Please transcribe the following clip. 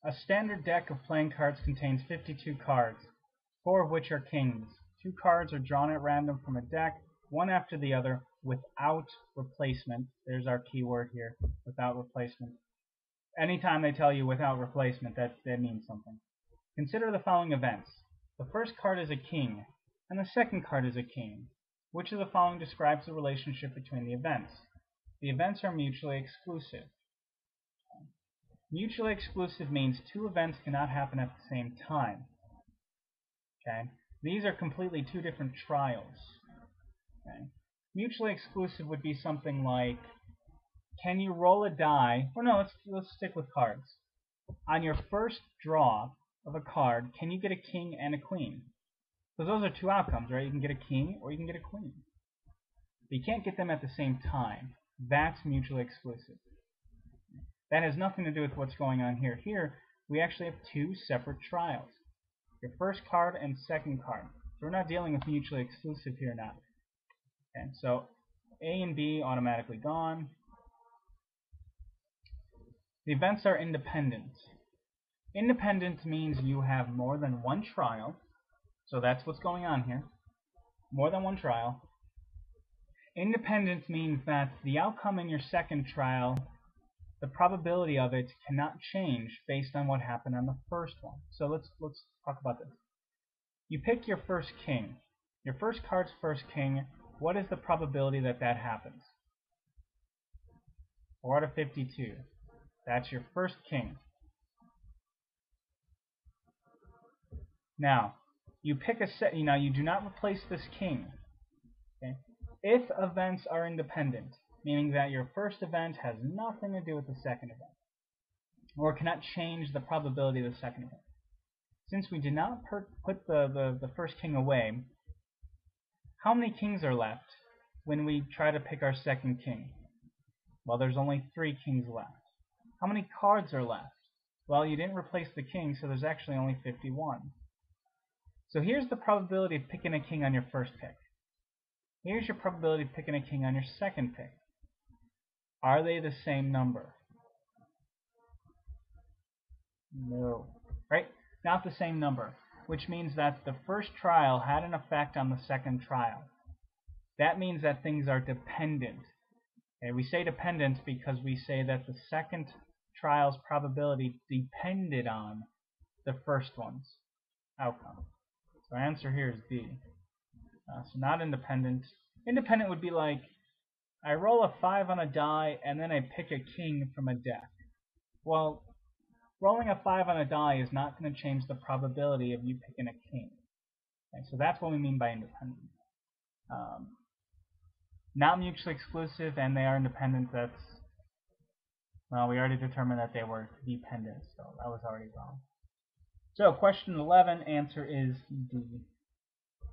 A standard deck of playing cards contains 52 cards, 4 of which are kings. 2 cards are drawn at random from a deck, one after the other, without replacement. There's our keyword here, without replacement. Anytime they tell you without replacement, that means something. Consider the following events. The first card is a king, and the second card is a king. Which of the following describes the relationship between the events? The events are mutually exclusive. Mutually exclusive means 2 events cannot happen at the same time. Okay? These are completely 2 different trials. Okay? Mutually exclusive would be something like, can you roll a die? Or no, let's stick with cards. On your first draw of a card, can you get a king and a queen? Because those are 2 outcomes, right? You can get a king or you can get a queen. But you can't get them at the same time. That's mutually exclusive. That has nothing to do with what's going on here. Here, we actually have 2 separate trials. Your first card and second card. So we're not dealing with mutually exclusive here now. Okay, so A and B automatically gone. The events are independent. Independent means you have more than 1 trial. So that's what's going on here. More than 1 trial. Independent means that the outcome in your second trial, the probability of it cannot change based on what happened on the first one. So let's talk about this. You pick your first king. Your first card's first king. What is the probability that that happens? 4 out of 52. That's your first king. Now, you pick a set. You do not replace this king. Okay? If events are independent, meaning that your first event has nothing to do with the second event, or cannot change the probability of the second event. Since we did not put the first king away, how many kings are left when we try to pick our second king? Well, there's only 3 kings left. How many cards are left? Well, you didn't replace the king, so there's actually only 51. So here's the probability of picking a king on your first pick. Here's your probability of picking a king on your second pick. Are they the same number? No. Right? Not the same number, which means that the first trial had an effect on the second trial. That means that things are dependent. Okay, we say dependent because we say that the second trial's probability depended on the first one's outcome. So our answer here is B. So not independent. Independent would be like, I roll a 5 on a die and then I pick a king from a deck. Well, rolling a 5 on a die is not going to change the probability of you picking a king. Okay, so that's what we mean by independent. Not mutually exclusive, and they are independent. Well, we already determined that they were dependent, so that was already wrong. So question 11, answer is D.